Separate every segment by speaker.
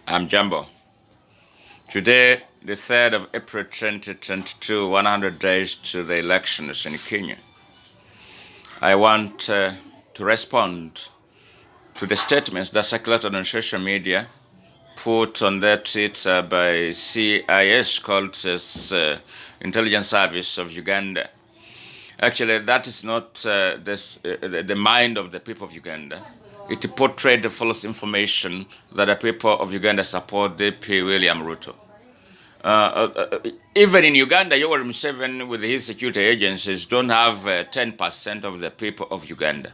Speaker 1: I'm Jumbo. Today, the 3rd of April 2022, 100 days to the elections in Kenya. I want to respond to the statements that circulated on social media put on their Twitter by CIS, called Intelligence Service of Uganda. Actually, that is not the mind of the people of Uganda. It portrayed the false information that the people of Uganda support DP William Ruto. Even in Uganda, Yoweri Museveni with his security agencies don't have 10% of the people of Uganda.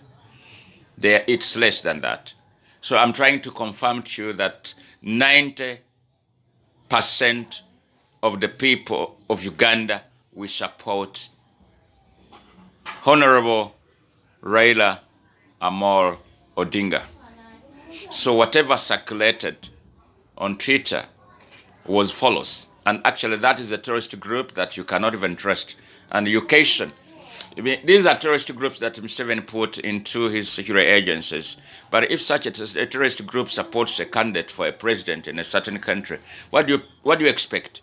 Speaker 1: It's less than that. So I'm trying to confirm to you that 90% of the people of Uganda will support Honorable Raila Amolo Odinga. So whatever circulated on Twitter was false. And actually that is a terrorist group that you cannot even trust. And education. These are terrorist groups that Museveni put into his security agencies. But if such a terrorist group supports a candidate for a president in a certain country, what do you expect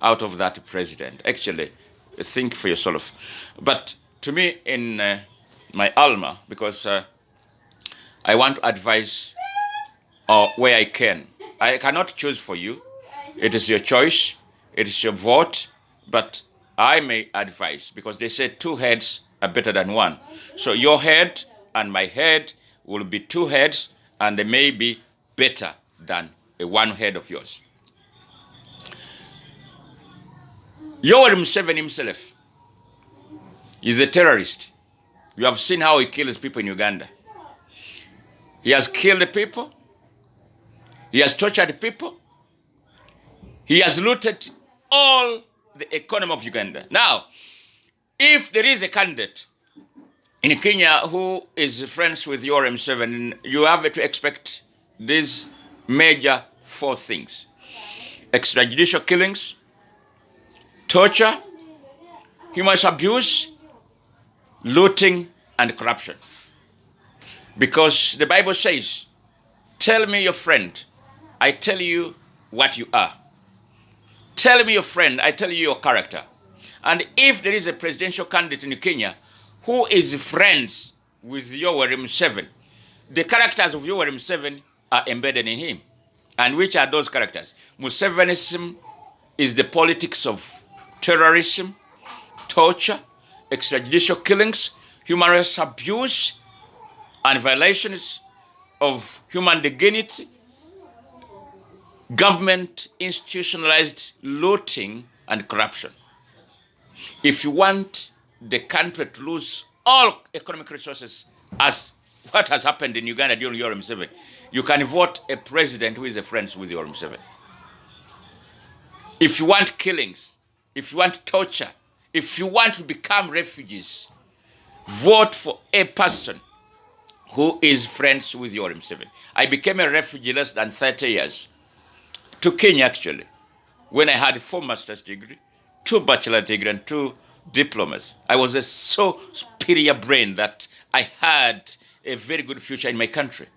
Speaker 1: out of that president? Actually, think for yourself. But to me, in my alma, because I want to advise where I can. I cannot choose for you. It is your choice. It is your vote. But I may advise, because they say two heads are better than one. So your head and my head will be two heads, and they may be better than a one head of yours. Yoweri Museveni himself is a terrorist. You have seen how he kills people in Uganda. He has killed people. He has tortured people. He has looted all the economy of Uganda. Now, if there is a candidate in Kenya who is friends with Yoweri Museveni, you have to expect these major four things: extrajudicial killings, torture, human abuse, looting, and corruption. Because the Bible says, tell me your friend, I tell you what you are. Tell me your friend, I tell you your character. And if there is a presidential candidate in Kenya who is friends with Yoweri Museveni, the characters of Yoweri Museveni are embedded in him. And which are those characters? Musevenism is the politics of terrorism, torture, extrajudicial killings, human rights abuse, and violations of human dignity, government institutionalized looting and corruption. If you want the country to lose all economic resources, as what has happened in Uganda during Yoweri Museveni, you can vote a president who is a friend with Yoweri Museveni. If you want killings, if you want torture, if you want to become refugees, vote for a person who is friends with Yoweri Museveni. I became a refugee less than 30 years. To Kenya, actually, when I had 4 master's degree, 2 bachelor degree, and 2 diplomas. I was a so superior brain that I had a very good future in my country.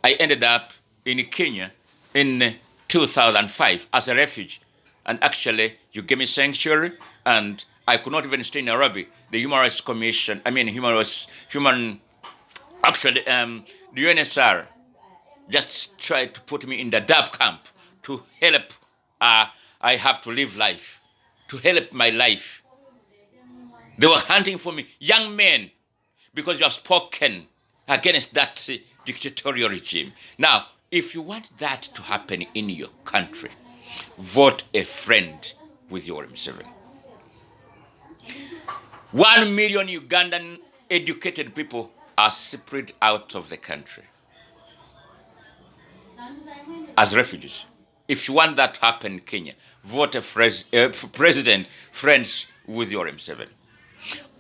Speaker 1: I ended up in Kenya in 2005 as a refugee. And actually, you gave me sanctuary, and I could not even stay in Nairobi. The Human Rights Commission, the UNSR just tried to put me in the Dab camp to help. I have to live life, to help my life. They were hunting for me, young men, because you have spoken against that dictatorial regime. Now, if you want that to happen in your country, vote a friend with Yoweri Museveni. 1 million Ugandan educated people are spread out of the country as refugees. If you want that to happen in Kenya, vote a president friends with Yoweri Museveni.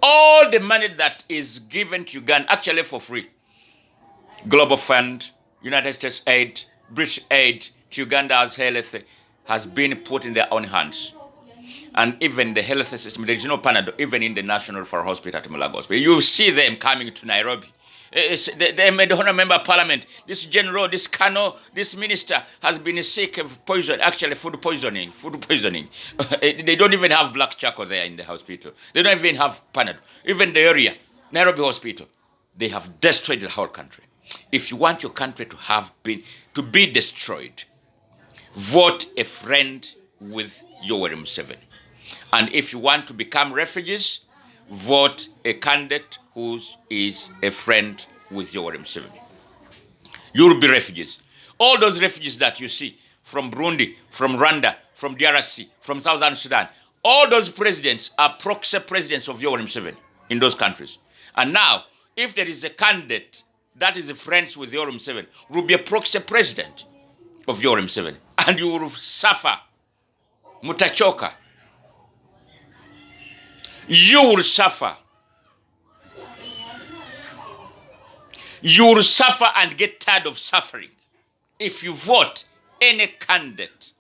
Speaker 1: All the money that is given to Uganda, actually for free, Global Fund, United States aid, British aid to Uganda's health has been put in their own hands. And even the health system, there is no Panadol, even in the National Referral Hospital at Mulago Hospital. You see them coming to Nairobi the honorable member of parliament, this general, this colonel, this minister has been sick of poison, actually food poisoning. They don't even have black charcoal there in the hospital. They don't even have Panadol. Even the area, Nairobi hospital, they have destroyed the whole country. If you want your country to be destroyed, vote a friend with Yoweri Museveni. And if you want to become refugees, vote a candidate who is a friend with Yoweri Museveni. You'll be refugees. All those refugees that you see from Burundi, from Rwanda, from DRC, from Southern Sudan, all those presidents are proxy presidents of Yoweri Museveni in those countries. And now, if there is a candidate that is friends with Yoweri Museveni, will be a proxy president of Yoweri Museveni, and you will suffer. Mutachoka. You will suffer. You will suffer and get tired of suffering if you vote any candidate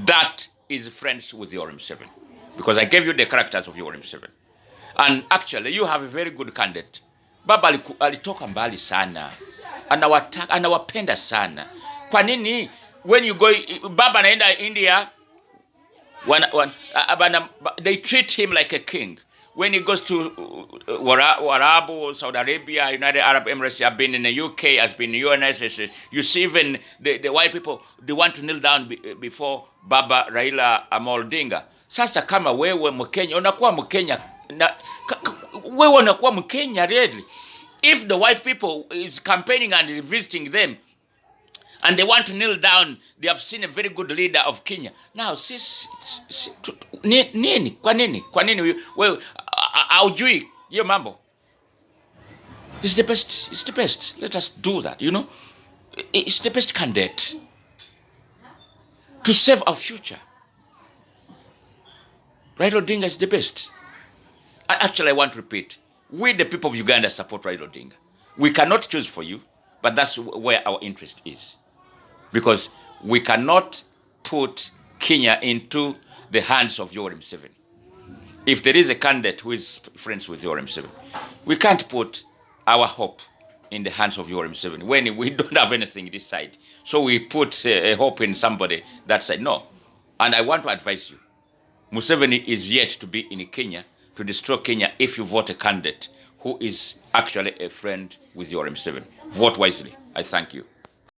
Speaker 1: that is friends with Yoweri Museveni. Because I gave you the characters of Yoweri Museveni. And actually, you have a very good candidate. Baba alitoka mbali sana. Anawapenda sana. Kwa nini when you go, Baba anaenda India, they treat him like a king. When he goes to Warabu, Saudi Arabia, United Arab Emirates, have been in the UK, has been in the US, you see even the white people, they want to kneel down before Baba Raila Amolo Odinga. Sasa kama wewe Mkenya, unakuwa Mkenya, wewe unakuwa Mkenya really. If the white people is campaigning and visiting them, and they want to kneel down, they have seen a very good leader of Kenya. Now, nini? Kwa nini? Well, haujui hiyo mambo. It's the best. Let us do that, you know. It's the best candidate to save our future. Raila Odinga is the best. Actually, I want to repeat. We, the people of Uganda, support Raila Odinga. We cannot choose for you, but that's where our interest is. Because we cannot put Kenya into the hands of Yoweri Museveni. If there is a candidate who is friends with Yoweri Museveni, we can't put our hope in the hands of Yoweri Museveni when we don't have anything this side. So we put a hope in somebody that side. No. And I want to advise you, Museveni is yet to be in Kenya to destroy Kenya if you vote a candidate who is actually a friend with Yoweri Museveni. Vote wisely. I thank you.